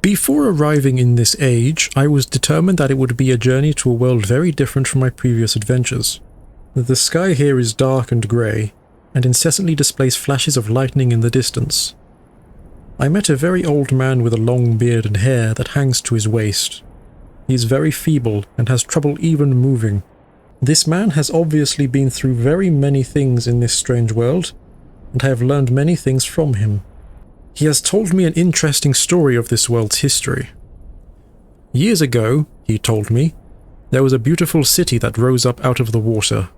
Before arriving in this age, I was determined that it would be a journey to a world very different from my previous adventures. The sky here is dark and grey, and incessantly displays flashes of lightning in the distance. I met a very old man with a long beard and hair that hangs to his waist. He is very feeble and has trouble even moving. This man has obviously been through very many things in this strange world, and I have learned many things from him. He has told me an interesting story of this world's history. Years ago, he told me, there was a beautiful city that rose up out of the water.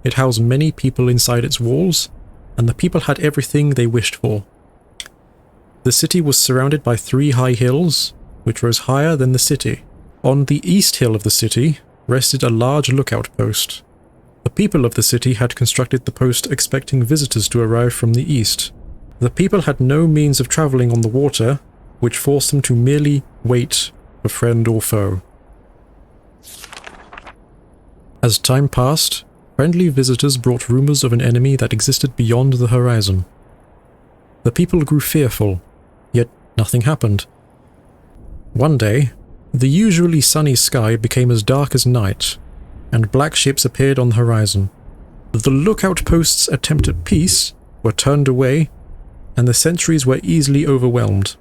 It housed many people inside its walls, and the people had everything they wished for. The city was surrounded by 3 high hills, which rose higher than the city. On the east hill of the city rested a large lookout post. The people of the city had constructed the post expecting visitors to arrive from the east. The people had no means of travelling on the water, which forced them to merely wait for friend or foe. As time passed, friendly visitors brought rumours of an enemy that existed beyond the horizon. The people grew fearful, yet nothing happened. One day, the usually sunny sky became as dark as night, and black ships appeared on the horizon. The lookout post's attempt at peace were turned away, and the sentries were easily overwhelmed.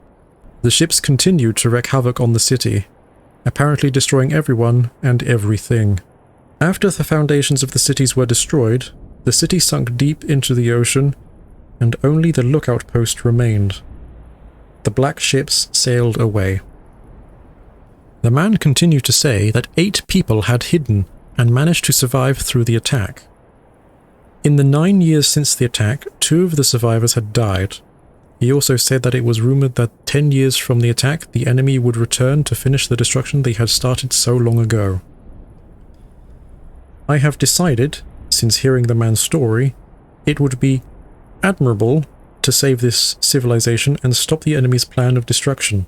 The ships continued to wreak havoc on the city, apparently destroying everyone and everything. After the foundations of the cities were destroyed, the city sunk deep into the ocean, and only the lookout post remained. The black ships sailed away. The man continued to say that 8 people had hidden and managed to survive through the attack. In the 9 years since the attack, 2 of the survivors had died. He also said that it was rumoured that 10 years from the attack, the enemy would return to finish the destruction they had started so long ago. I have decided, since hearing the man's story, it would be admirable to save this civilization and stop the enemy's plan of destruction.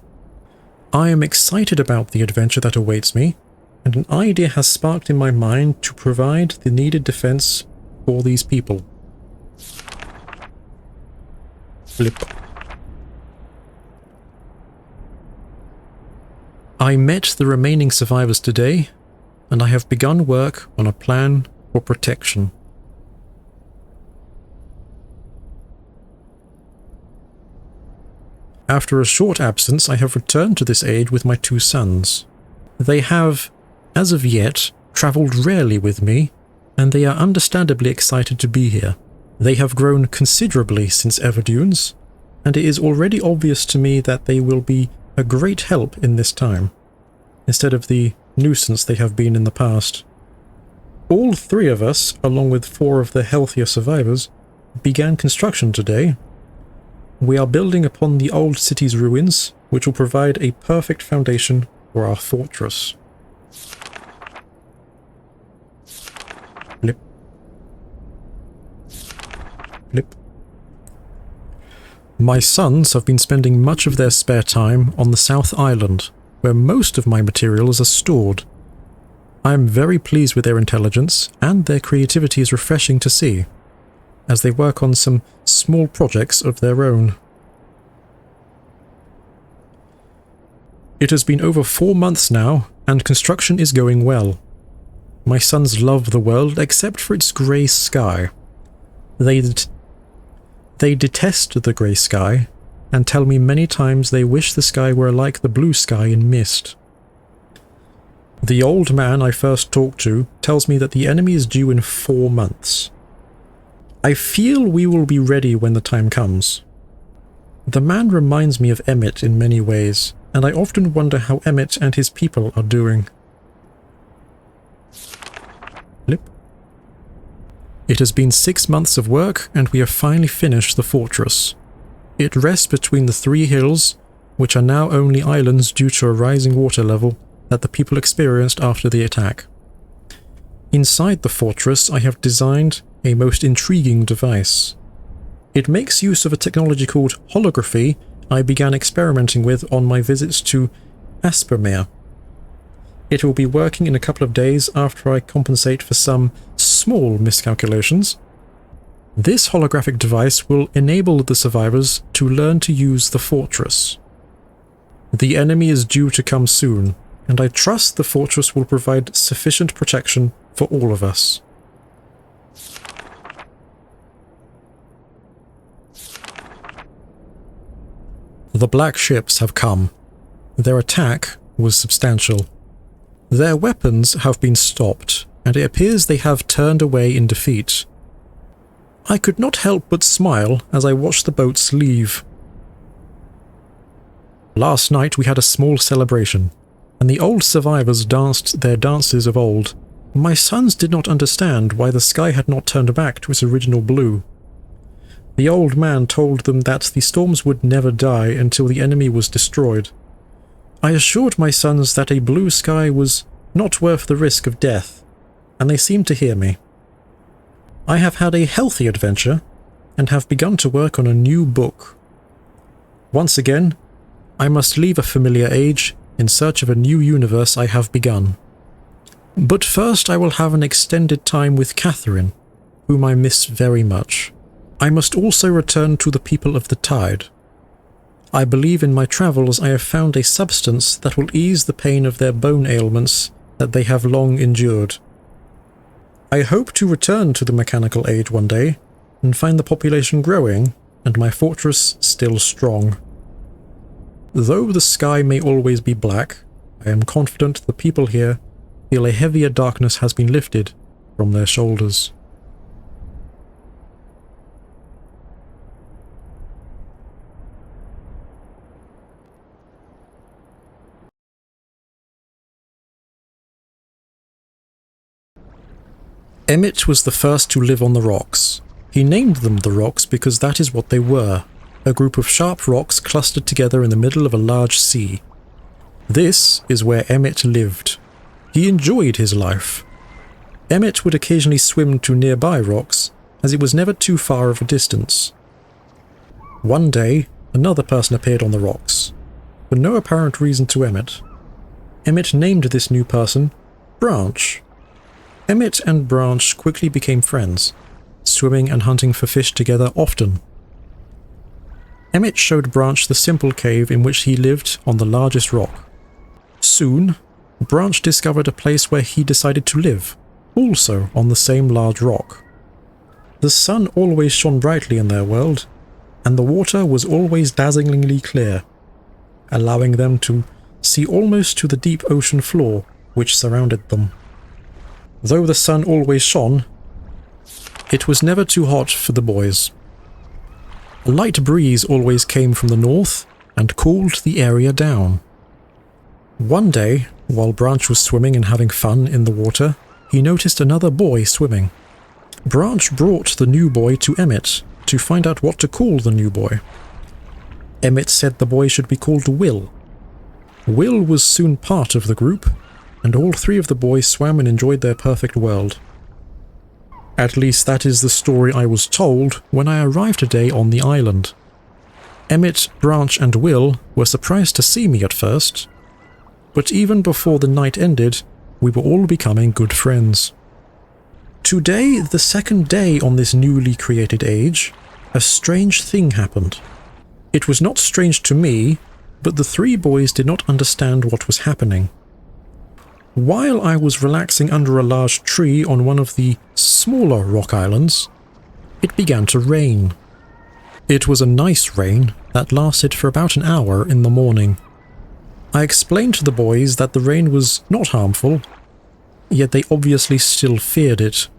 I am excited about the adventure that awaits me, and an idea has sparked in my mind to provide the needed defense for these people. Flip. I met the remaining survivors today, and I have begun work on a plan for protection. After a short absence, I have returned to this age with my 2 sons. They have, as of yet, travelled rarely with me, and they are understandably excited to be here. They have grown considerably since Everdunes, and it is already obvious to me that they will be a great help in this time, instead of the nuisance they have been in the past. All 3 of us, along with 4 of the healthier survivors, began construction today. We are building upon the old city's ruins, which will provide a perfect foundation for our fortress. Flip. Flip. My sons have been spending much of their spare time on the South Island, where most of my materials are stored. I am very pleased with their intelligence, and their creativity is refreshing to see, as they work on some small projects of their own. It has been over 4 months now, and construction is going well. My sons love the world except for its grey sky. They detest the grey sky, and tell me many times they wish the sky were like the blue sky in Myst. The old man I first talked to tells me that the enemy is due in 4 months. I feel we will be ready when the time comes. The man reminds me of Emmett in many ways, and I often wonder how Emmett and his people are doing. Flip. It has been 6 months of work, and we have finally finished the fortress. It rests between the 3 hills, which are now only islands due to a rising water level that the people experienced after the attack. Inside the fortress, I have designed a most intriguing device. It makes use of a technology called holography I began experimenting with on my visits to Aspermere. It will be working in a couple of days after I compensate for some small miscalculations. This holographic device will enable the survivors to learn to use the fortress. The enemy is due to come soon, and I trust the fortress will provide sufficient protection for all of us. The black ships have come. Their attack was substantial. Their weapons have been stopped, and it appears they have turned away in defeat. I could not help but smile as I watched the boats leave. Last night we had a small celebration, and the old survivors danced their dances of old. My sons did not understand why the sky had not turned back to its original blue. The old man told them that the storms would never die until the enemy was destroyed. I assured my sons that a blue sky was not worth the risk of death, and they seemed to hear me. I have had a healthy adventure, and have begun to work on a new book. Once again, I must leave a familiar age in search of a new universe I have begun. But first I will have an extended time with Catherine, whom I miss very much. I must also return to the people of the tide. I believe in my travels I have found a substance that will ease the pain of their bone ailments that they have long endured. I hope to return to the mechanical age one day, and find the population growing, and my fortress still strong. Though the sky may always be black, I am confident the people here feel a heavier darkness has been lifted from their shoulders. Emmett was the first to live on the rocks. He named them the rocks because that is what they were, a group of sharp rocks clustered together in the middle of a large sea. This is where Emmett lived. He enjoyed his life. Emmett would occasionally swim to nearby rocks, as it was never too far of a distance. One day, another person appeared on the rocks, for no apparent reason to Emmett. Emmett named this new person Branch. Emmett and Branch quickly became friends, swimming and hunting for fish together often. Emmett showed Branch the simple cave in which he lived on the largest rock. Soon, Branch discovered a place where he decided to live, also on the same large rock. The sun always shone brightly in their world, and the water was always dazzlingly clear, allowing them to see almost to the deep ocean floor which surrounded them. Though the sun always shone, it was never too hot for the boys. A light breeze always came from the north and cooled the area down. One day, while Branch was swimming and having fun in the water, he noticed another boy swimming. Branch brought the new boy to Emmett to find out what to call the new boy. Emmett said the boy should be called Will. Will was soon part of the group, and all three of the boys swam and enjoyed their perfect world. At least that is the story I was told when I arrived today on the island. Emmett, Branch and Will were surprised to see me at first, but even before the night ended, we were all becoming good friends. Today, the second day on this newly created age, a strange thing happened. It was not strange to me, but the three boys did not understand what was happening. While I was relaxing under a large tree on one of the smaller rock islands, it began to rain. It was a nice rain that lasted for about an hour in the morning. I explained to the boys that the rain was not harmful, yet they obviously still feared it.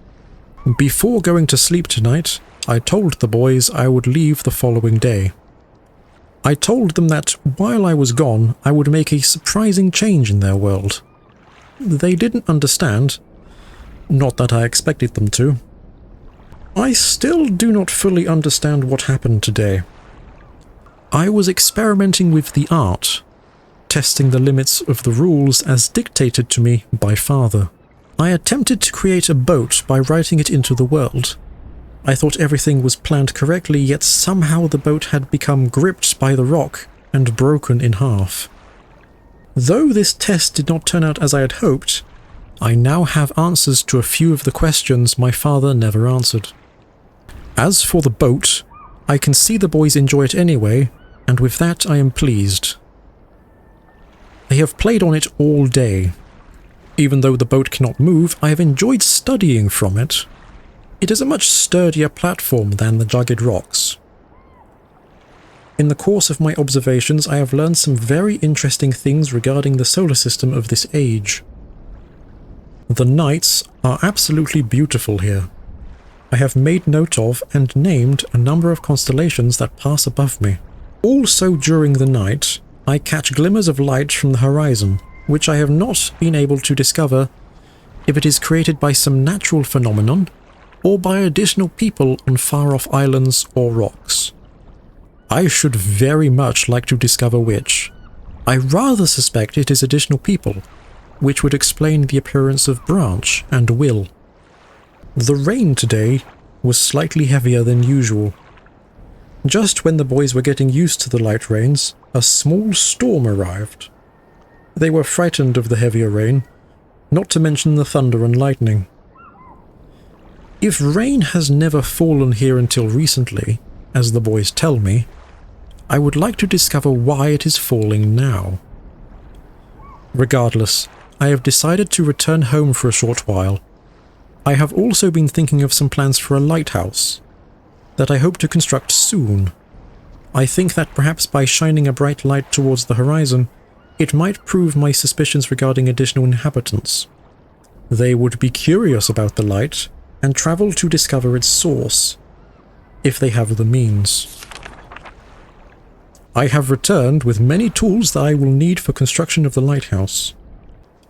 Before going to sleep tonight, I told the boys I would leave the following day. I told them that while I was gone, I would make a surprising change in their world. They didn't understand, not that I expected them to. I still do not fully understand what happened today. I was experimenting with the art, testing the limits of the rules as dictated to me by Father. I attempted to create a boat by writing it into the world. I thought everything was planned correctly, yet somehow the boat had become gripped by the rock and broken in half. Though this test did not turn out as I had hoped, I now have answers to a few of the questions my father never answered. As for the boat, I can see the boys enjoy it anyway, and with that I am pleased. have played on it all day. Even though the boat cannot move, I have enjoyed studying from it. It is a much sturdier platform than the jagged rocks. In the course of my observations, I have learned some very interesting things regarding the solar system of this age. The nights are absolutely beautiful here. I have made note of and named a number of constellations that pass above me. Also during the night, I catch glimmers of light from the horizon, which I have not been able to discover if it is created by some natural phenomenon or by additional people on far-off islands or rocks. I should very much like to discover which. I rather suspect it is additional people, which would explain the appearance of Branch and Will. The rain today was slightly heavier than usual. Just when the boys were getting used to the light rains, a small storm arrived. They were frightened of the heavier rain, not to mention the thunder and lightning. If rain has never fallen here until recently, as the boys tell me, I would like to discover why it is falling now. Regardless, I have decided to return home for a short while. I have also been thinking of some plans for a lighthouse that I hope to construct soon. I think that perhaps by shining a bright light towards the horizon, it might prove my suspicions regarding additional inhabitants. They would be curious about the light and travel to discover its source, if they have the means. I have returned with many tools that I will need for construction of the lighthouse.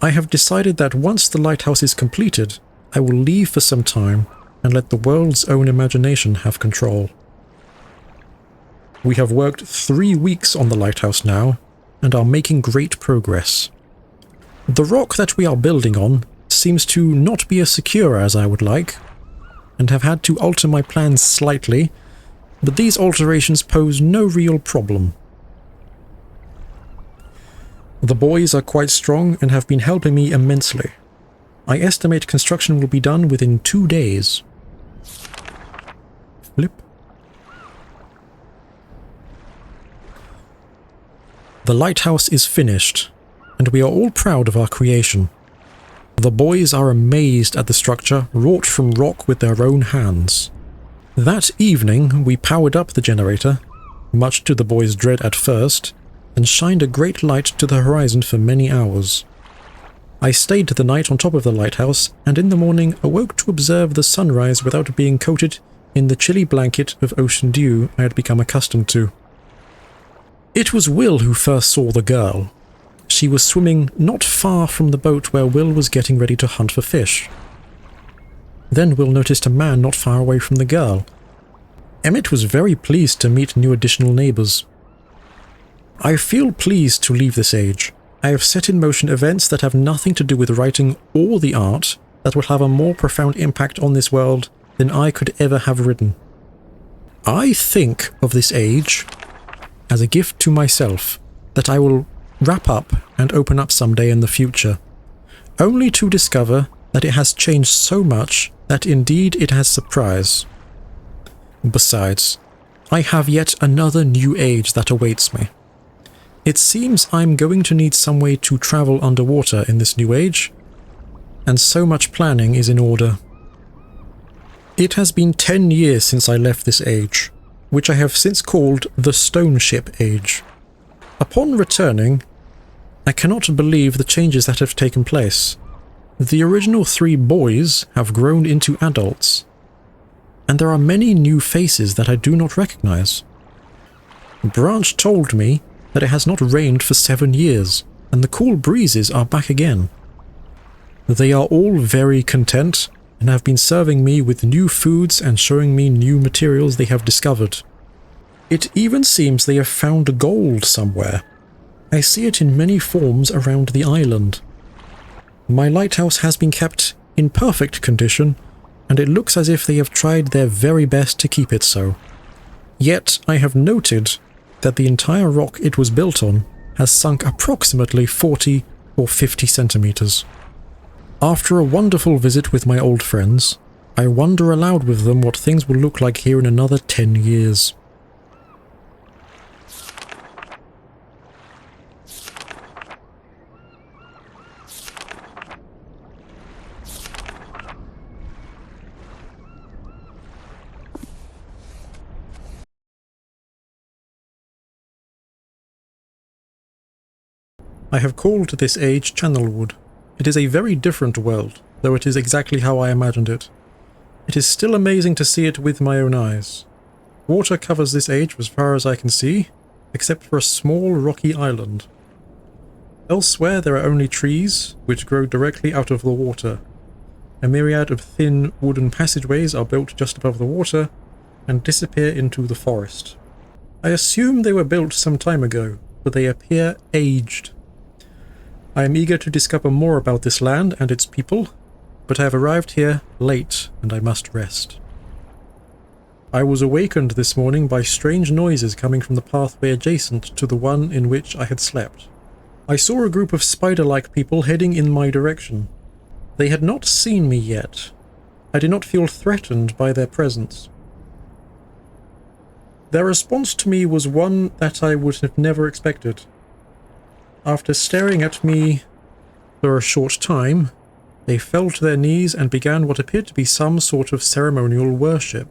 I have decided that once the lighthouse is completed, I will leave for some time and let the world's own imagination have control. We have worked 3 weeks on the lighthouse now, and are making great progress. The rock that we are building on seems to not be as secure as I would like, and have had to alter my plans slightly, but these alterations pose no real problem. The boys are quite strong and have been helping me immensely. I estimate construction will be done within 2 days. Flip. The lighthouse is finished, and we are all proud of our creation. The boys are amazed at the structure wrought from rock with their own hands. That evening we powered up the generator, much to the boys' dread at first, and shined a great light to the horizon for many hours. I stayed the night on top of the lighthouse, and in the morning awoke to observe the sunrise without being coated in the chilly blanket of ocean dew I had become accustomed to. It was Will who first saw the girl. She was swimming not far from the boat where Will was getting ready to hunt for fish. Then Will noticed a man not far away from the girl. Emmett was very pleased to meet new additional neighbours. I feel pleased to leave this age. I have set in motion events that have nothing to do with writing or the art that will have a more profound impact on this world than I could ever have written. I think of this age as a gift to myself that I will wrap up and open up someday in the future, only to discover that it has changed so much that indeed it has surprise. Besides, I have yet another new age that awaits me. It seems I'm going to need some way to travel underwater in this new age, and so much planning is in order. It has been 10 years since I left this age, which I have since called the Stoneship age. Upon returning, I cannot believe the changes that have taken place. The original 3 boys have grown into adults, and there are many new faces that I do not recognize. Branch told me that it has not rained for 7 years, and the cool breezes are back again. They are all very content, and have been serving me with new foods and showing me new materials they have discovered. It even seems they have found gold somewhere. I see it in many forms around the island. My lighthouse has been kept in perfect condition, and it looks as if they have tried their very best to keep it so. Yet I have noted that the entire rock it was built on has sunk approximately 40 or 50 centimeters. After a wonderful visit with my old friends, I wonder aloud with them what things will look like here in another 10 years. I have called this age Channelwood. It is a very different world, though it is exactly how I imagined it. It is still amazing to see it with my own eyes. Water covers this age as far as I can see, except for a small rocky island. Elsewhere there are only trees, which grow directly out of the water. A myriad of thin wooden passageways are built just above the water and disappear into the forest. I assume they were built some time ago, but they appear aged. I am eager to discover more about this land and its people, but I have arrived here late and I must rest. I was awakened this morning by strange noises coming from the pathway adjacent to the one in which I had slept. I saw a group of spider-like people heading in my direction. They had not seen me yet. I did not feel threatened by their presence. Their response to me was one that I would have never expected. After staring at me for a short time, they fell to their knees and began what appeared to be some sort of ceremonial worship.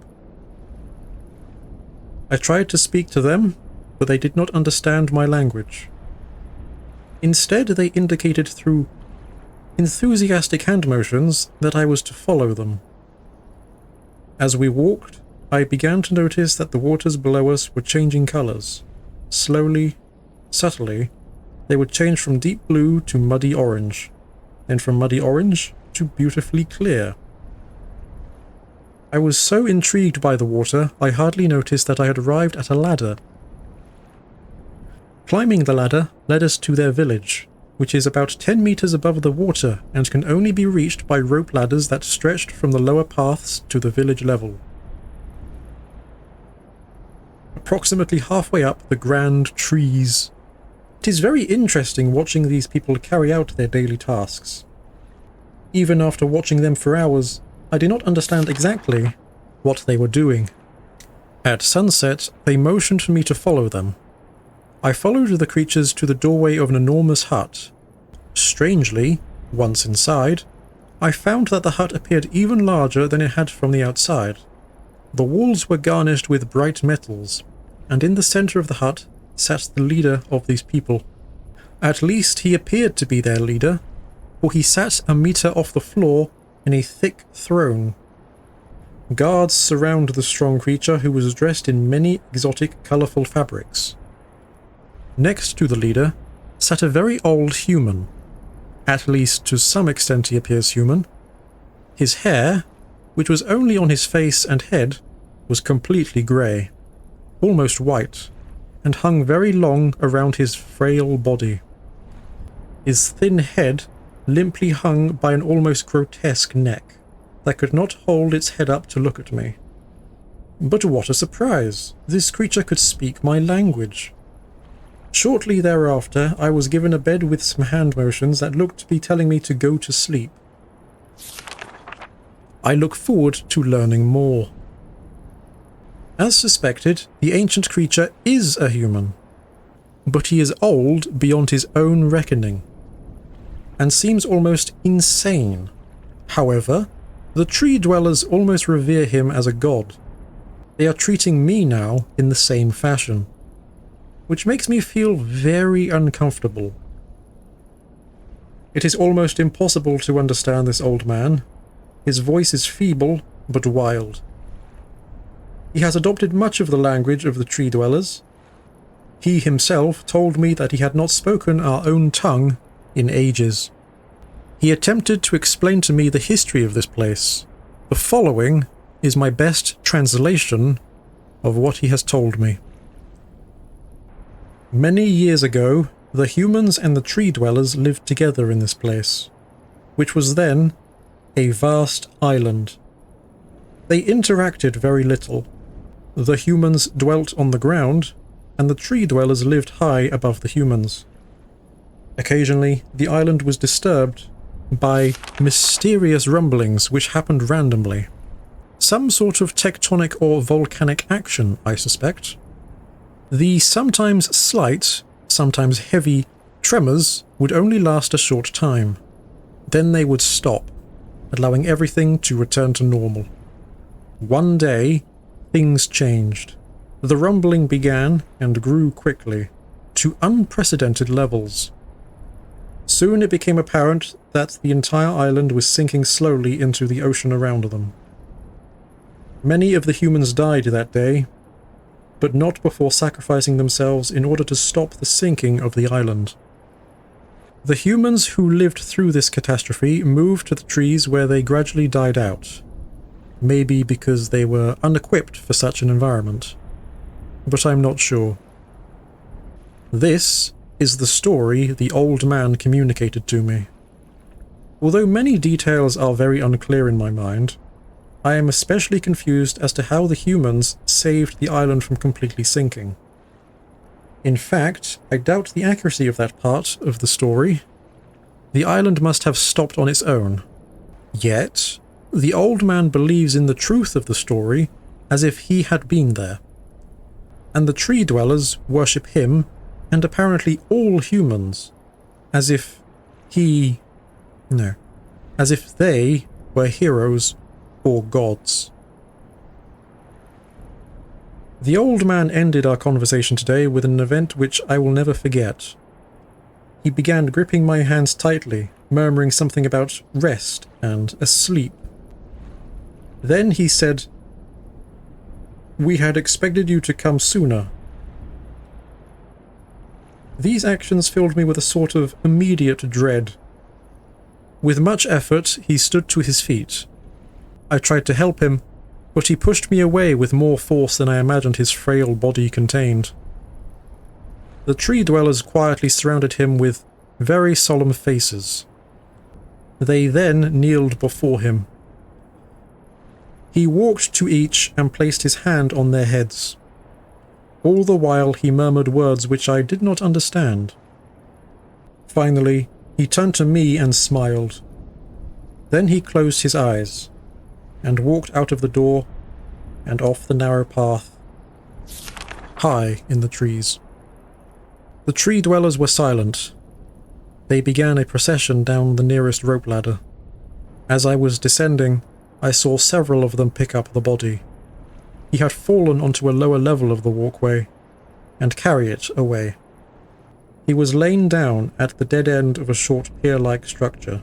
I tried to speak to them, but they did not understand my language. Instead, they indicated through enthusiastic hand motions that I was to follow them. As we walked, I began to notice that the waters below us were changing colours. Slowly, subtly, they would change from deep blue to muddy orange, then from muddy orange to beautifully clear. I was so intrigued by the water, I hardly noticed that I had arrived at a ladder. Climbing the ladder led us to their village, which is about 10 meters above the water and can only be reached by rope ladders that stretched from the lower paths to the village level. Approximately halfway up the grand trees. It is very interesting watching these people carry out their daily tasks. Even after watching them for hours, I did not understand exactly what they were doing. At sunset, they motioned for me to follow them. I followed the creatures to the doorway of an enormous hut. Strangely, once inside, I found that the hut appeared even larger than it had from the outside. The walls were garnished with bright metals, and in the center of the hut sat the leader of these people. At least he appeared to be their leader, for he sat a meter off the floor in a thick throne. Guards surround the strong creature, who was dressed in many exotic, colourful fabrics. Next to the leader sat a very old human. At least to some extent he appears human. His hair, which was only on his face and head, was completely grey, almost white, and hung very long around his frail body. His thin head limply hung by an almost grotesque neck that could not hold its head up to look at me. But what a surprise! This creature could speak my language. Shortly thereafter, I was given a bed with some hand motions that looked to be telling me to go to sleep. I look forward to learning more. As suspected, the ancient creature is a human, but he is old beyond his own reckoning, and seems almost insane. However, the tree dwellers almost revere him as a god. They are treating me now in the same fashion, which makes me feel very uncomfortable. It is almost impossible to understand this old man. His voice is feeble but wild. He has adopted much of the language of the tree dwellers. He himself told me that he had not spoken our own tongue in ages. He attempted to explain to me the history of this place. The following is my best translation of what he has told me. Many years ago, the humans and the tree dwellers lived together in this place, which was then a vast island. They interacted very little. The humans dwelt on the ground, and the tree dwellers lived high above the humans. Occasionally, the island was disturbed by mysterious rumblings which happened randomly. Some sort of tectonic or volcanic action, I suspect. The sometimes slight, sometimes heavy tremors would only last a short time. Then they would stop, allowing everything to return to normal. One day, things changed. The rumbling began and grew quickly, to unprecedented levels. Soon it became apparent that the entire island was sinking slowly into the ocean around them. Many of the humans died that day, but not before sacrificing themselves in order to stop the sinking of the island. The humans who lived through this catastrophe moved to the trees where they gradually died out, maybe because they were unequipped for such an environment, but I'm not sure. This is the story the old man communicated to me. Although many details are very unclear in my mind, I am especially confused as to how the humans saved the island from completely sinking. In fact, I doubt the accuracy of that part of the story. The island must have stopped on its own. Yet, the old man believes in the truth of the story as if he had been there. And the tree dwellers worship him, and apparently all humans, as if they were heroes or gods. The old man ended our conversation today with an event which I will never forget. He began gripping my hands tightly, murmuring something about rest and asleep. Then he said, "We had expected you to come sooner." These actions filled me with a sort of immediate dread. With much effort, he stood to his feet. I tried to help him, but he pushed me away with more force than I imagined his frail body contained. The tree dwellers quietly surrounded him with very solemn faces. They then kneeled before him. He walked to each and placed his hand on their heads. All the while he murmured words which I did not understand. Finally, he turned to me and smiled. Then he closed his eyes and walked out of the door and off the narrow path, high in the trees. The tree dwellers were silent. They began a procession down the nearest rope ladder. As I was descending, I saw several of them pick up the body. He had fallen onto a lower level of the walkway and carry it away. He was lain down at the dead end of a short pier-like structure.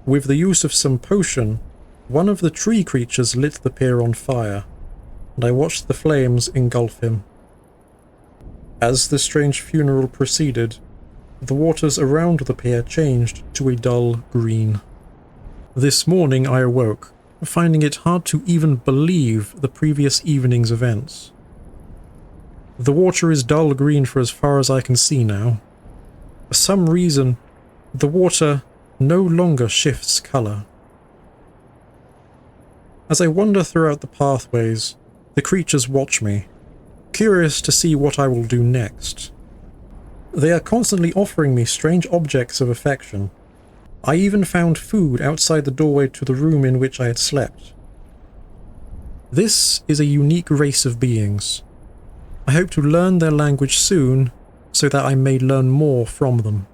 With the use of some potion, one of the tree creatures lit the pier on fire, and I watched the flames engulf him. As the strange funeral proceeded, the waters around the pier changed to a dull green. This morning I awoke, finding it hard to even believe the previous evening's events. The water is dull green for as far as I can see now. For some reason, the water no longer shifts colour. As I wander throughout the pathways, the creatures watch me, curious to see what I will do next. They are constantly offering me strange objects of affection. I even found food outside the doorway to the room in which I had slept. This is a unique race of beings. I hope to learn their language soon, so that I may learn more from them.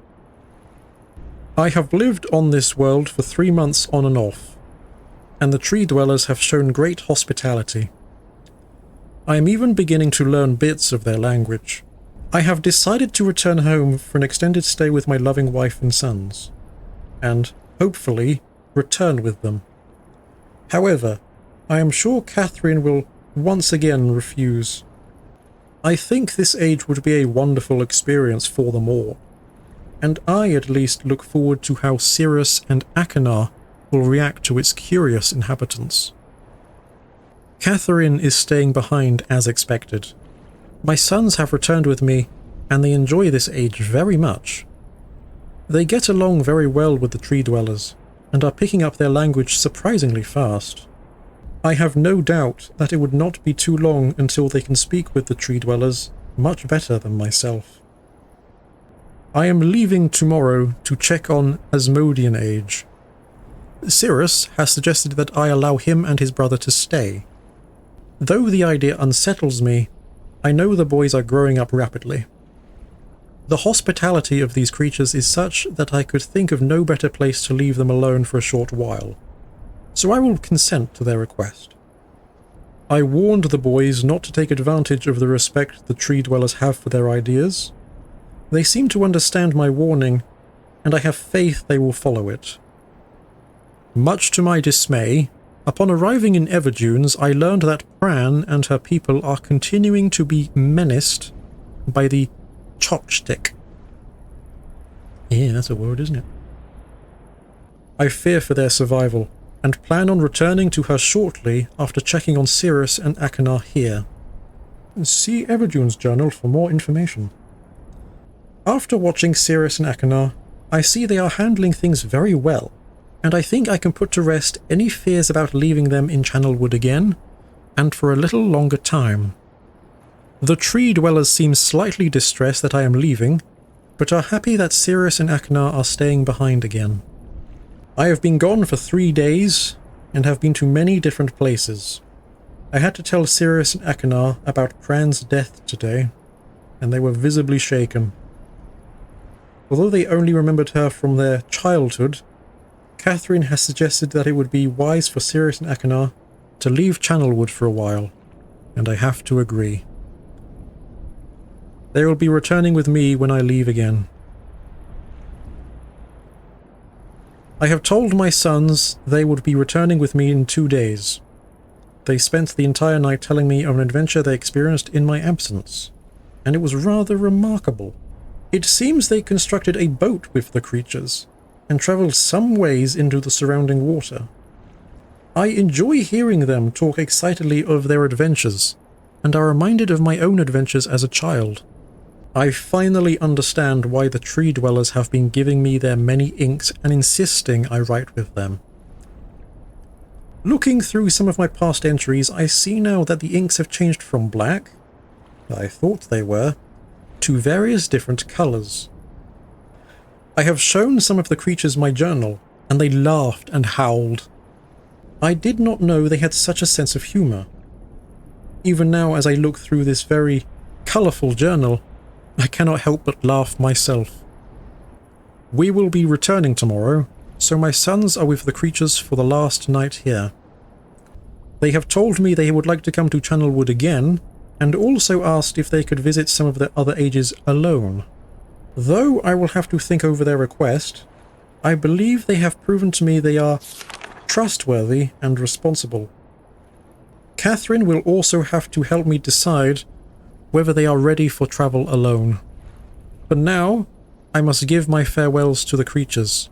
I have lived on this world for 3 months on and off, and the tree dwellers have shown great hospitality. I am even beginning to learn bits of their language. I have decided to return home for an extended stay with my loving wife and sons, and, hopefully, return with them. However, I am sure Catherine will once again refuse. I think this age would be a wonderful experience for them all, and I at least look forward to how Cirrus and Achenar will react to its curious inhabitants. Catherine is staying behind as expected. My sons have returned with me, and they enjoy this age very much. They get along very well with the tree dwellers, and are picking up their language surprisingly fast. I have no doubt that it would not be too long until they can speak with the tree dwellers much better than myself. I am leaving tomorrow to check on Asmodean age. Cirrus has suggested that I allow him and his brother to stay. Though the idea unsettles me, I know the boys are growing up rapidly. The hospitality of these creatures is such that I could think of no better place to leave them alone for a short while, so I will consent to their request. I warned the boys not to take advantage of the respect the tree dwellers have for their ideas. They seem to understand my warning and I have faith they will follow it. Much to my dismay, upon arriving in Everdunes, I learned that Pran and her people are continuing to be menaced by the chopstick. Yeah, that's a word, isn't it? I fear for their survival, and plan on returning to her shortly after checking on Cirrus and Achenar here. See Everdunes journal for more information. After watching Cirrus and Achenar, I see they are handling things very well, and I think I can put to rest any fears about leaving them in Channelwood again, and for a little longer time. The tree dwellers seem slightly distressed that I am leaving, but are happy that Cirrus and Achenar are staying behind again. I have been gone for 3 days, and have been to many different places. I had to tell Cirrus and Achenar about Pran's death today, and they were visibly shaken. Although they only remembered her from their childhood, Catherine has suggested that it would be wise for Cirrus and Achenar to leave Channelwood for a while, and I have to agree. They will be returning with me when I leave again. I have told my sons they would be returning with me in 2 days. They spent the entire night telling me of an adventure they experienced in my absence, and it was rather remarkable. It seems they constructed a boat with the creatures, and travelled some ways into the surrounding water. I enjoy hearing them talk excitedly of their adventures, and are reminded of my own adventures as a child. I finally understand why the tree dwellers have been giving me their many inks and insisting I write with them. Looking through some of my past entries, I see now that the inks have changed from black, I thought they were, to various different colours. I have shown some of the creatures my journal, and they laughed and howled. I did not know they had such a sense of humour. Even now, as I look through this very colourful journal, I cannot help but laugh myself. We will be returning tomorrow, so my sons are with the creatures for the last night here. They have told me they would like to come to Channelwood again, and also asked if they could visit some of the other ages alone. Though I will have to think over their request, I believe they have proven to me they are trustworthy and responsible. Catherine will also have to help me decide whether they are ready for travel alone. For now, I must give my farewells to the creatures,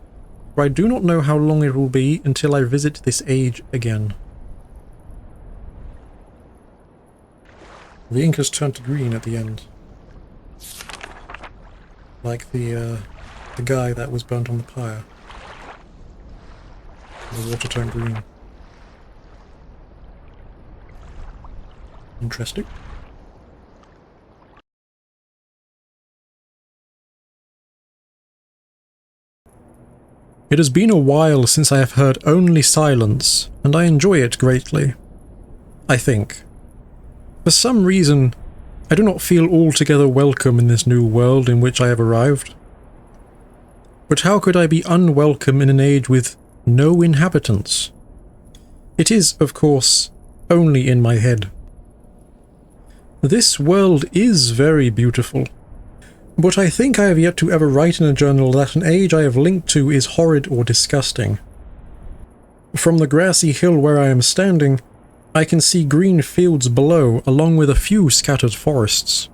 for I do not know how long it will be until I visit this age again. The ink has turned to green at the end. Like the guy that was burnt on the pyre. The water turned green. Interesting. It has been a while since I have heard only silence, and I enjoy it greatly. I think. For some reason, I do not feel altogether welcome in this new world in which I have arrived. But how could I be unwelcome in an age with no inhabitants? It is, of course, only in my head. This world is very beautiful. But I think I have yet to ever write in a journal that an age I have linked to is horrid or disgusting. From the grassy hill where I am standing, I can see green fields below, along with a few scattered forests.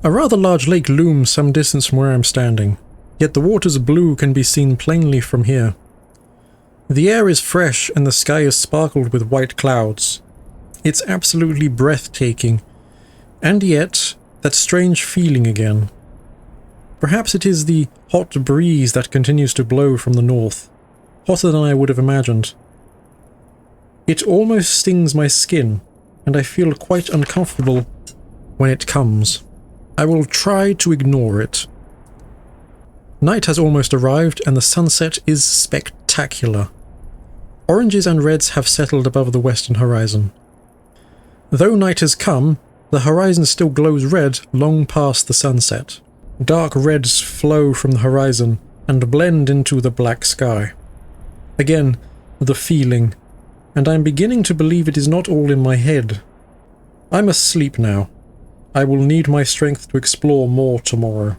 A rather large lake looms some distance from where I am standing, yet the water's blue can be seen plainly from here. The air is fresh and the sky is sparkled with white clouds. It's absolutely breathtaking, and yet that strange feeling again. Perhaps it is the hot breeze that continues to blow from the north, hotter than I would have imagined. It almost stings my skin, and I feel quite uncomfortable when it comes. I will try to ignore it. Night has almost arrived, and the sunset is spectacular. Oranges and reds have settled above the western horizon. Though night has come, the horizon still glows red long past the sunset. Dark reds flow from the horizon and blend into the black sky. Again, the feeling, and I am beginning to believe it is not all in my head. I must sleep now. I will need my strength to explore more tomorrow.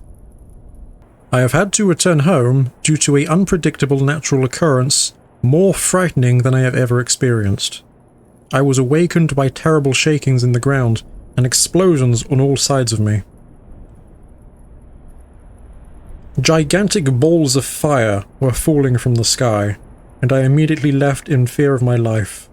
I have had to return home due to an unpredictable natural occurrence more frightening than I have ever experienced. I was awakened by terrible shakings in the ground and explosions on all sides of me. Gigantic balls of fire were falling from the sky, and I immediately left in fear of my life.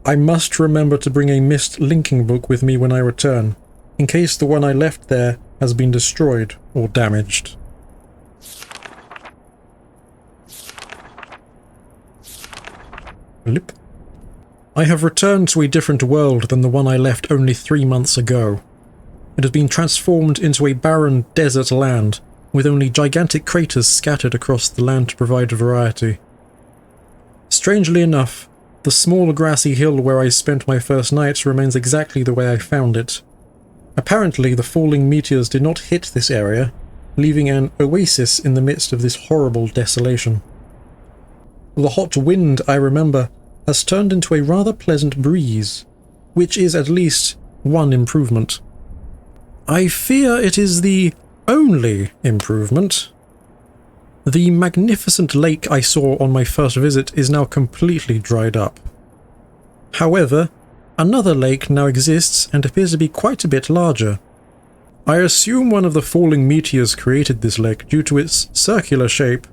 I must remember to bring a Myst linking book with me when I return, in case the one I left there has been destroyed or damaged. Lip. I have returned to a different world than the one I left only 3 months ago. It has been transformed into a barren desert land, with only gigantic craters scattered across the land to provide variety. Strangely enough, the small grassy hill where I spent my first night remains exactly the way I found it. Apparently, the falling meteors did not hit this area, leaving an oasis in the midst of this horrible desolation. The hot wind, I remember, has turned into a rather pleasant breeze, which is at least one improvement. I fear it is the only improvement. The magnificent lake I saw on my first visit is now completely dried up. However, another lake now exists and appears to be quite a bit larger. I assume one of the falling meteors created this lake due to its circular shape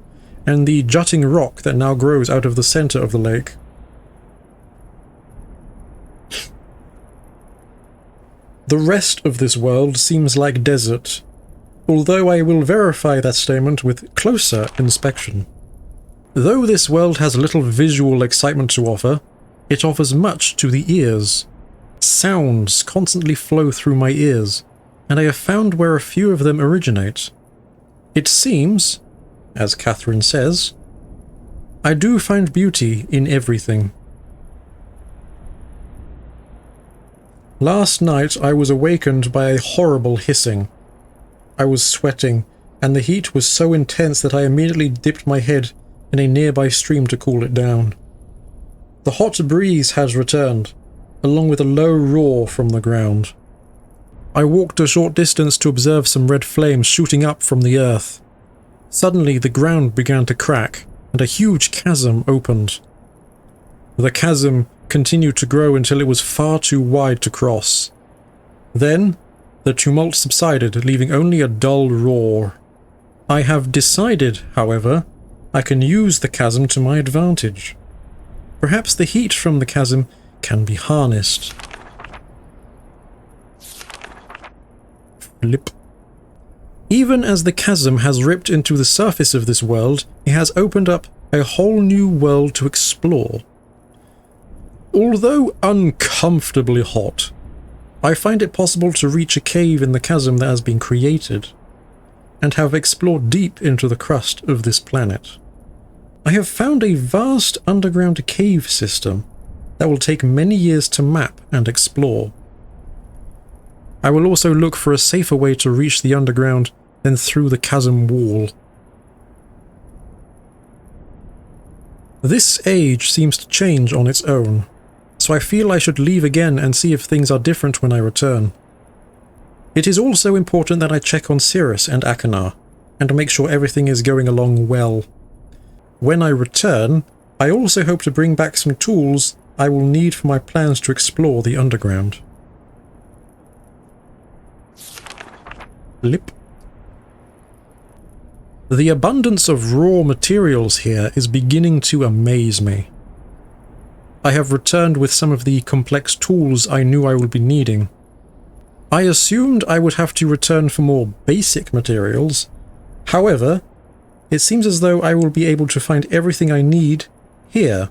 and the jutting rock that now grows out of the center of the lake. The rest of this world seems like desert, although I will verify that statement with closer inspection. Though this world has little visual excitement to offer, it offers much to the ears. Sounds constantly flow through my ears, and I have found where a few of them originate. It seems, as Catherine says, I do find beauty in everything. Last night I was awakened by a horrible hissing. I was sweating, and the heat was so intense that I immediately dipped my head in a nearby stream to cool it down. The hot breeze has returned, along with a low roar from the ground. I walked a short distance to observe some red flames shooting up from the earth. Suddenly the ground began to crack, and a huge chasm opened. The chasm continued to grow until it was far too wide to cross. Then, the tumult subsided, leaving only a dull roar. I have decided, however, I can use the chasm to my advantage. Perhaps the heat from the chasm can be harnessed. Flip. Even as the chasm has ripped into the surface of this world, it has opened up a whole new world to explore. Although uncomfortably hot, I find it possible to reach a cave in the chasm that has been created, and have explored deep into the crust of this planet. I have found a vast underground cave system that will take many years to map and explore. I will also look for a safer way to reach the underground than through the chasm wall. This age seems to change on its own, so I feel I should leave again and see if things are different when I return. It is also important that I check on Cirrus and Akanar, and make sure everything is going along well. When I return, I also hope to bring back some tools I will need for my plans to explore the underground. Lip. The abundance of raw materials here is beginning to amaze me. I have returned with some of the complex tools I knew I would be needing. I assumed I would have to return for more basic materials. However, it seems as though I will be able to find everything I need here.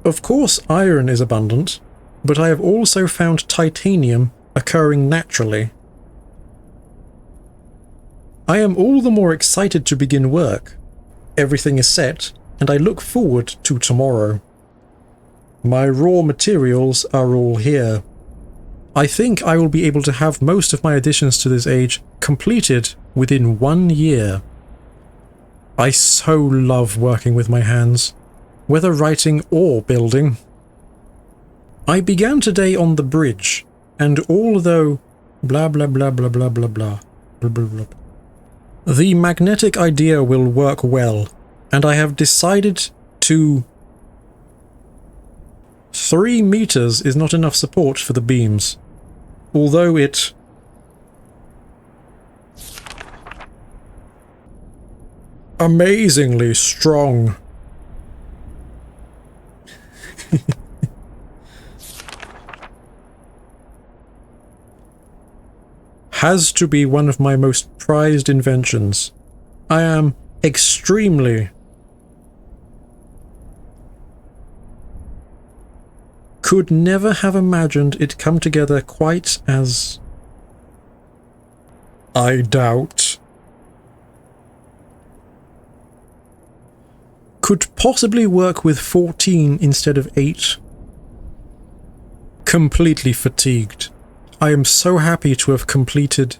Of course, iron is abundant, but I have also found titanium occurring naturally. I am all the more excited to begin work. Everything is set, and I look forward to tomorrow. My raw materials are all here. I think I will be able to have most of my additions to this age completed within 1 year. I so love working with my hands, whether writing or building. I began today on the bridge, and although blah blah blah blah blah blah blah blah blah blah, The magnetic idea will work well, and I have decided to... 3 meters is not enough support for the beams, although it... amazingly strong. Has to be one of my most prized inventions. I am extremely... could never have imagined it come together quite as... I doubt. Could possibly work with 14 instead of 8. Completely fatigued. I am so happy to have completed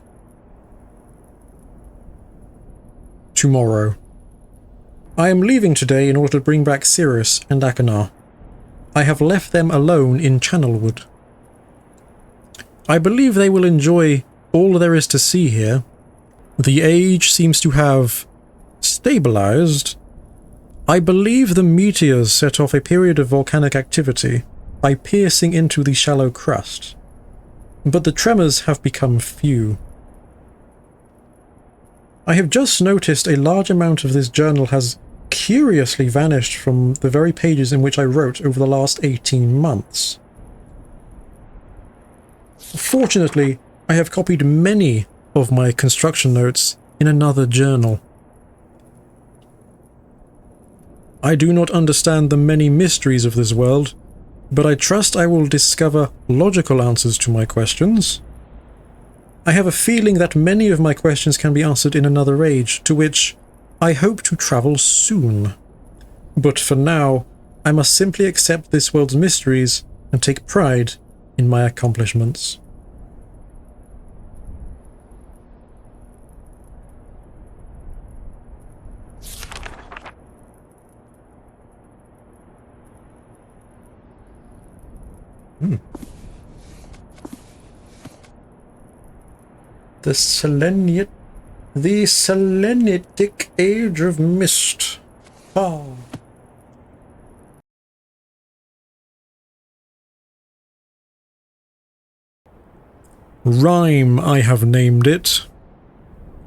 tomorrow. I am leaving today in order to bring back Cirrus and Achenar. I have left them alone in Channelwood. I believe they will enjoy all there is to see here. The age seems to have stabilized. I believe the meteors set off a period of volcanic activity by piercing into the shallow crust. But the tremors have become few. I have just noticed a large amount of this journal has curiously vanished from the very pages in which I wrote over the last 18 months. Fortunately, I have copied many of my construction notes in another journal. I do not understand the many mysteries of this world, but I trust I will discover logical answers to my questions. I have a feeling that many of my questions can be answered in another age, to which I hope to travel soon. But for now, I must simply accept this world's mysteries and take pride in my accomplishments. The Selenitic Age of Myst. Ah. Rime, I have named it.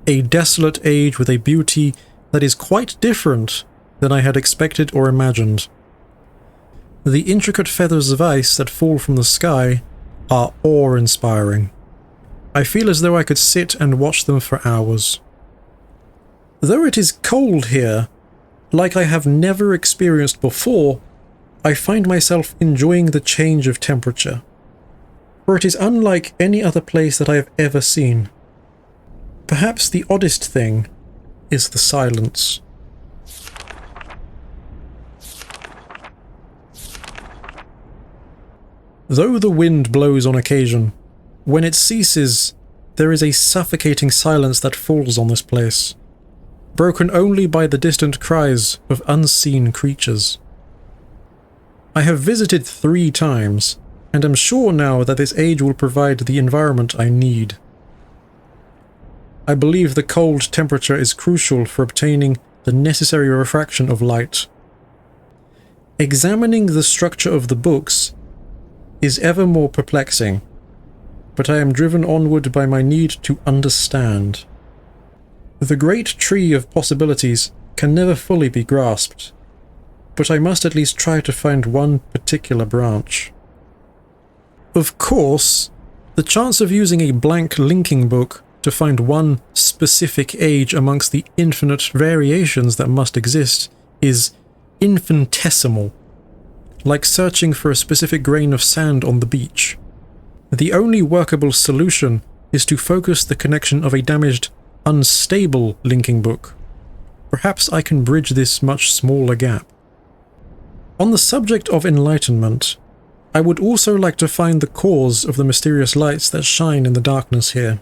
A desolate age with a beauty that is quite different than I had expected or imagined. The intricate feathers of ice that fall from the sky are awe-inspiring. I feel as though I could sit and watch them for hours. Though it is cold here, like I have never experienced before, I find myself enjoying the change of temperature, for it is unlike any other place that I have ever seen. Perhaps the oddest thing is the silence. Though the wind blows on occasion, when it ceases, there is a suffocating silence that falls on this place, broken only by the distant cries of unseen creatures. I have visited 3 times, and am sure now that this age will provide the environment I need. I believe the cold temperature is crucial for obtaining the necessary refraction of light. Examining the structure of the books is ever more perplexing, but I am driven onward by my need to understand. The great tree of possibilities can never fully be grasped, but I must at least try to find one particular branch. Of course, the chance of using a blank linking book to find one specific age amongst the infinite variations that must exist is infinitesimal, like searching for a specific grain of sand on the beach. The only workable solution is to focus the connection of a damaged, unstable linking book. Perhaps I can bridge this much smaller gap. On the subject of enlightenment, I would also like to find the cause of the mysterious lights that shine in the darkness here.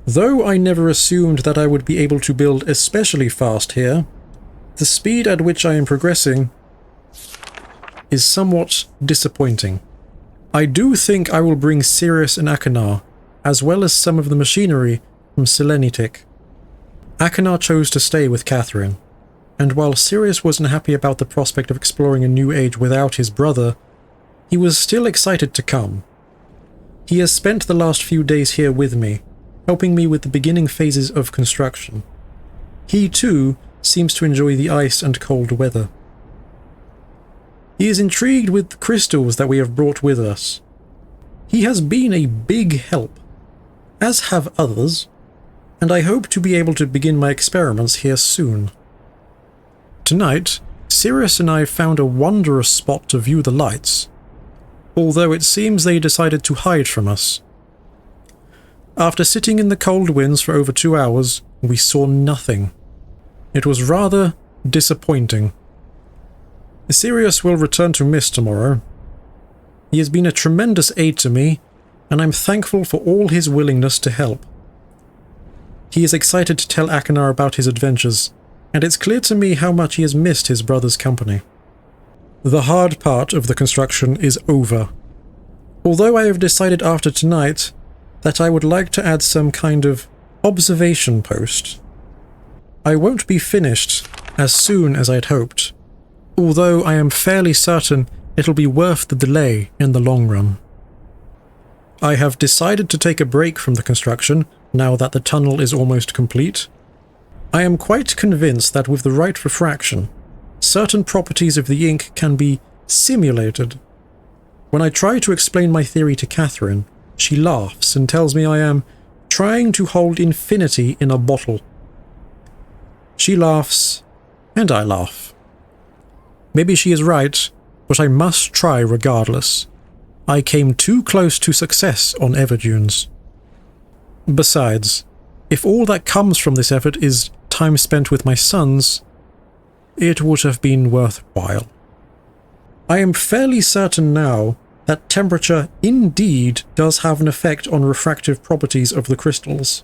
Though I never assumed that I would be able to build especially fast here, the speed at which I am progressing is somewhat disappointing. I do think I will bring Cirrus and Achenar, as well as some of the machinery from Selenitic. Akinar chose to stay with Catherine, and while Sirius wasn't happy about the prospect of exploring a new age without his brother, he was still excited to come. He has spent the last few days here with me, helping me with the beginning phases of construction. He, too, seems to enjoy the ice and cold weather. He is intrigued with the crystals that we have brought with us. He has been a big help, as have others, and I hope to be able to begin my experiments here soon. Tonight, Sirius and I found a wondrous spot to view the lights, although it seems they decided to hide from us. After sitting in the cold winds for over 2 hours, we saw nothing. It was rather disappointing. Sirius will return to Myst tomorrow. He has been a tremendous aid to me, and I'm thankful for all his willingness to help. He is excited to tell Akinar about his adventures, and it's clear to me how much he has missed his brother's company. The hard part of the construction is over, although I have decided after tonight that I would like to add some kind of observation post. I won't be finished as soon as I'd hoped, although I am fairly certain it'll be worth the delay in the long run. I have decided to take a break from the construction now that the tunnel is almost complete. I am quite convinced that with the right refraction, certain properties of the ink can be simulated. When I try to explain my theory to Catherine, she laughs and tells me I am trying to hold infinity in a bottle. She laughs, and I laugh. Maybe she is right, but I must try regardless. I came too close to success on Everdunes. Besides, if all that comes from this effort is time spent with my sons, it would have been worthwhile. I am fairly certain now that temperature indeed does have an effect on refractive properties of the crystals.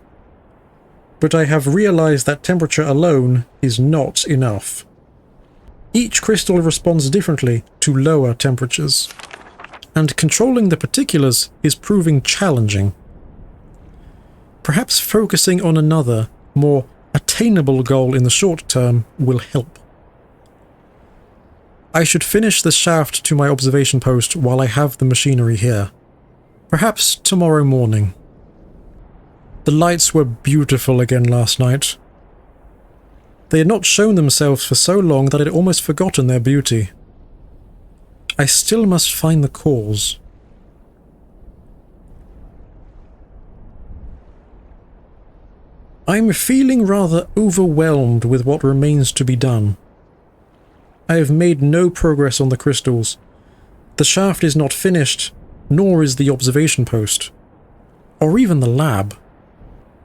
But I have realized that temperature alone is not enough. Each crystal responds differently to lower temperatures, and controlling the particulars is proving challenging. Perhaps focusing on another, more attainable goal in the short term will help. I should finish the shaft to my observation post while I have the machinery here. Perhaps tomorrow morning. The lights were beautiful again last night. They had not shown themselves for so long that I had almost forgotten their beauty. I still must find the cause. I'm feeling rather overwhelmed with what remains to be done. I have made no progress on the crystals. The shaft is not finished, nor is the observation post, or even the lab.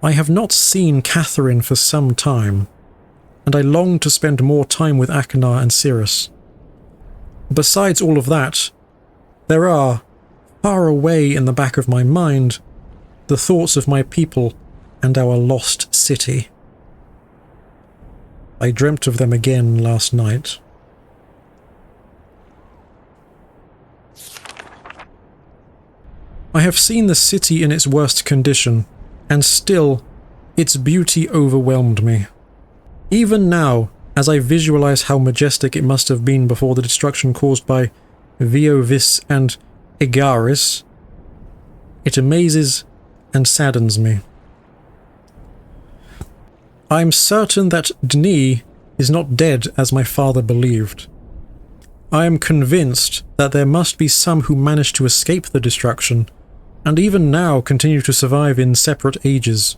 I have not seen Catherine for some time, and I long to spend more time with Akinar and Sirius. Besides all of that, there are, far away in the back of my mind, the thoughts of my people and our lost city. I dreamt of them again last night. I have seen the city in its worst condition, and still, its beauty overwhelmed me. Even now, as I visualize how majestic it must have been before the destruction caused by Viovis and Egaris, it amazes and saddens me. I am certain that Denis is not dead as my father believed. I am convinced that there must be some who managed to escape the destruction, and even now continue to survive in separate ages.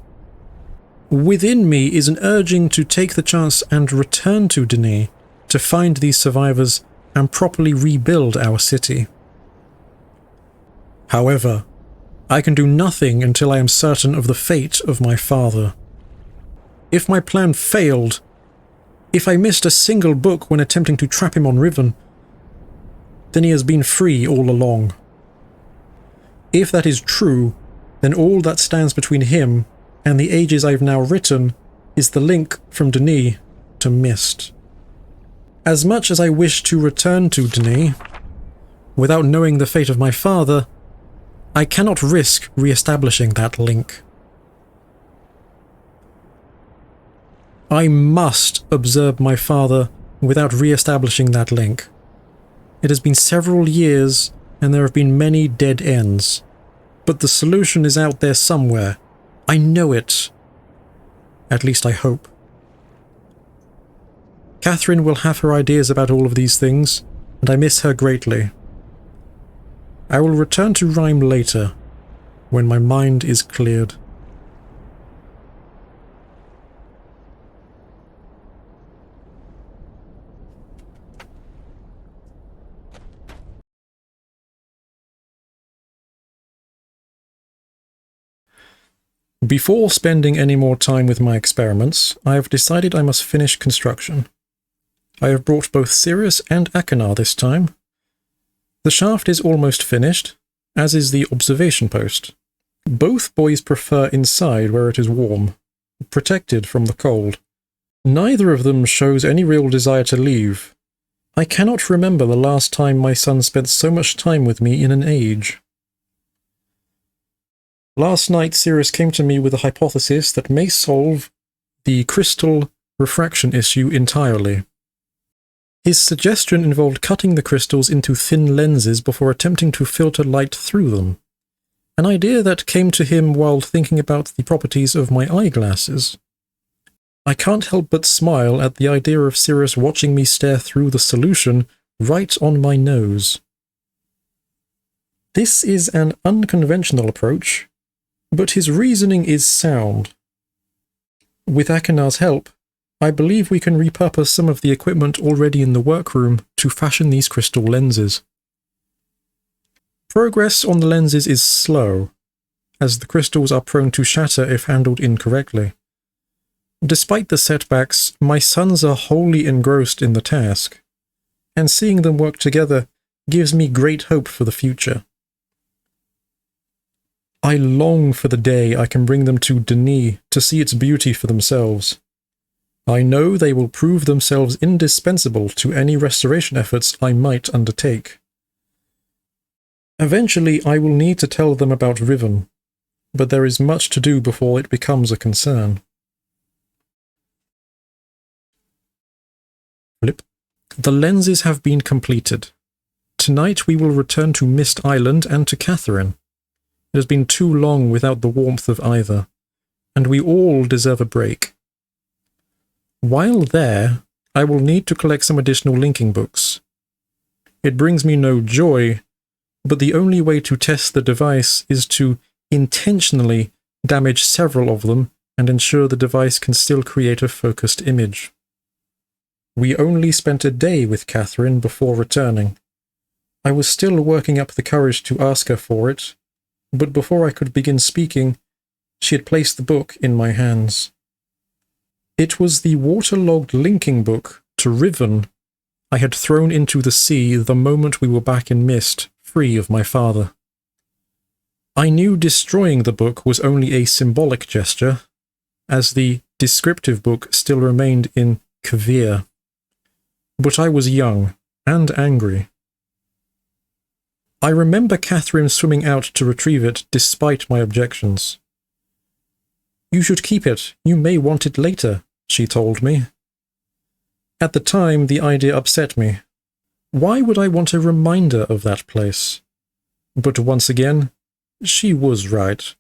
Within me is an urging to take the chance and return to Denis to find these survivors and properly rebuild our city. However, I can do nothing until I am certain of the fate of my father. If my plan failed, if I missed a single book when attempting to trap him on Riven, then he has been free all along. If that is true, then all that stands between him and the ages I've now written is the link from Denis to Myst. As much as I wish to return to Denis, without knowing the fate of my father, I cannot risk re-establishing that link. I must observe my father without re-establishing that link. It has been several years, and there have been many dead ends. But the solution is out there somewhere. I know it. At least I hope. Catherine will have her ideas about all of these things, and I miss her greatly. I will return to Rime later, when my mind is cleared. Before spending any more time with my experiments, I have decided I must finish construction. I have brought both Sirius and Achenar this time. The shaft is almost finished, as is the observation post. Both boys prefer inside where it is warm, protected from the cold. Neither of them shows any real desire to leave. I cannot remember the last time my son spent so much time with me in an age. Last night, Sirius came to me with a hypothesis that may solve the crystal refraction issue entirely. His suggestion involved cutting the crystals into thin lenses before attempting to filter light through them, an idea that came to him while thinking about the properties of my eyeglasses. I can't help but smile at the idea of Sirius watching me stare through the solution right on my nose. This is an unconventional approach, but his reasoning is sound. With Achenar's help, I believe we can repurpose some of the equipment already in the workroom to fashion these crystal lenses. Progress on the lenses is slow, as the crystals are prone to shatter if handled incorrectly. Despite the setbacks, my sons are wholly engrossed in the task, and seeing them work together gives me great hope for the future. I long for the day I can bring them to Denis to see its beauty for themselves. I know they will prove themselves indispensable to any restoration efforts I might undertake. Eventually, I will need to tell them about Riven, but there is much to do before it becomes a concern. Flip. The lenses have been completed. Tonight we will return to Myst Island and to Catherine. It has been too long without the warmth of either, and we all deserve a break. While there, I will need to collect some additional linking books. It brings me no joy, but the only way to test the device is to intentionally damage several of them and ensure the device can still create a focused image. We only spent a day with Catherine before returning. I was still working up the courage to ask her for it, but before I could begin speaking, she had placed the book in my hands. It was the waterlogged linking book to Riven I had thrown into the sea the moment we were back in Myst, free of my father. I knew destroying the book was only a symbolic gesture, as the descriptive book still remained in Kavir. But I was young and angry. I remember Catherine swimming out to retrieve it despite my objections. "You should keep it. You may want it later," she told me. At the time, the idea upset me. Why would I want a reminder of that place? But once again, she was right.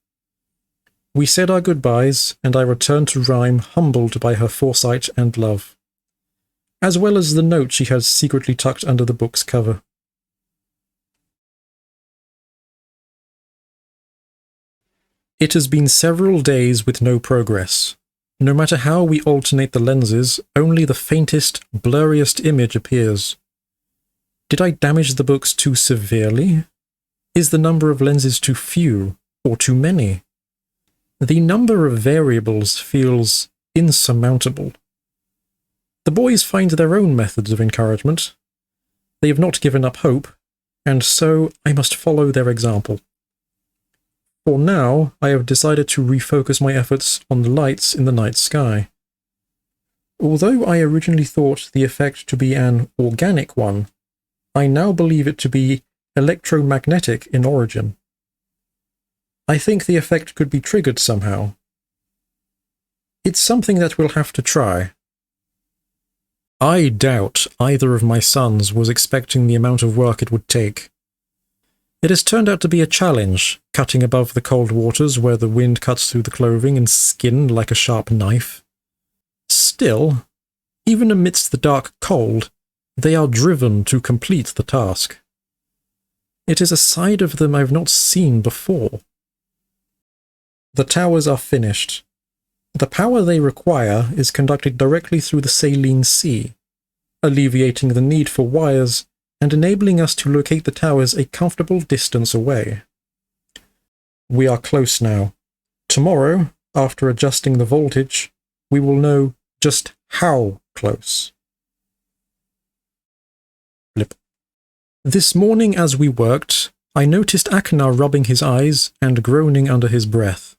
We said our goodbyes, and I returned to Rime humbled by her foresight and love, as well as the note she had secretly tucked under the book's cover. It has been several days with no progress. No matter how we alternate the lenses, only the faintest, blurriest image appears. Did I damage the books too severely? Is the number of lenses too few, or too many? The number of variables feels insurmountable. The boys find their own methods of encouragement. They have not given up hope, and so I must follow their example. For now, I have decided to refocus my efforts on the lights in the night sky. Although I originally thought the effect to be an organic one, I now believe it to be electromagnetic in origin. I think the effect could be triggered somehow. It's something that we'll have to try. I doubt either of my sons was expecting the amount of work it would take. It has turned out to be a challenge, cutting above the cold waters where the wind cuts through the clothing and skin like a sharp knife. Still, even amidst the dark cold, they are driven to complete the task. It is a side of them I've not seen before. The towers are finished. The power they require is conducted directly through the saline sea, alleviating the need for wires and enabling us to locate the towers a comfortable distance away. We are close now. Tomorrow, after adjusting the voltage, we will know just how close. Blip. This morning as we worked, I noticed Aknar rubbing his eyes and groaning under his breath.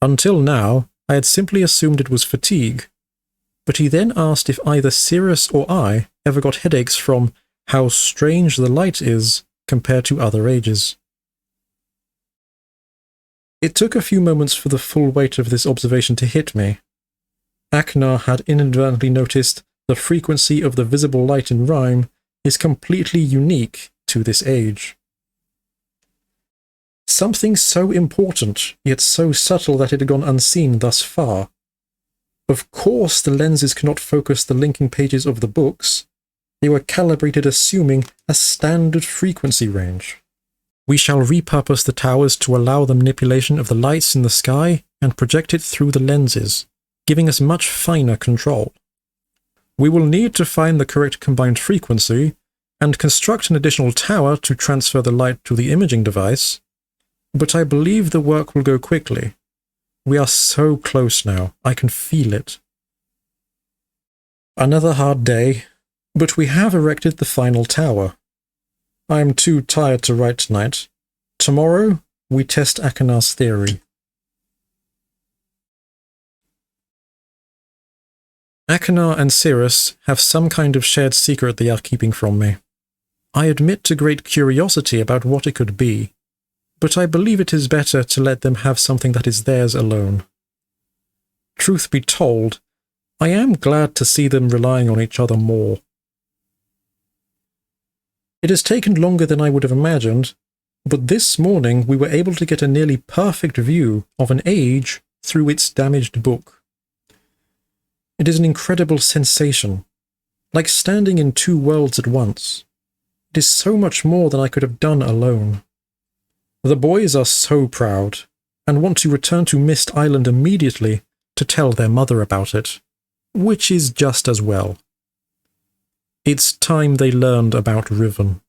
Until now, I had simply assumed it was fatigue, but he then asked if either Cirrus or I ever got headaches from how strange the light is compared to other ages. It took a few moments for the full weight of this observation to hit me. Aknar had inadvertently noticed the frequency of the visible light in Rime is completely unique to this age. Something so important, yet so subtle that it had gone unseen thus far. Of course the lenses cannot focus the linking pages of the books. They were calibrated assuming a standard frequency range. We shall repurpose the towers to allow the manipulation of the lights in the sky and project it through the lenses, giving us much finer control. We will need to find the correct combined frequency and construct an additional tower to transfer the light to the imaging device, but I believe the work will go quickly. We are so close now, I can feel it. Another hard day, but we have erected the final tower. I am too tired to write tonight. Tomorrow, we test Aknar's theory. Aknar and Cirrus have some kind of shared secret they are keeping from me. I admit to great curiosity about what it could be, but I believe it is better to let them have something that is theirs alone. Truth be told, I am glad to see them relying on each other more. It has taken longer than I would have imagined, but this morning we were able to get a nearly perfect view of an age through its damaged book. It is an incredible sensation, like standing in two worlds at once. It is so much more than I could have done alone. The boys are so proud, and want to return to Myst Island immediately to tell their mother about it, which is just as well. It's time they learned about Riven.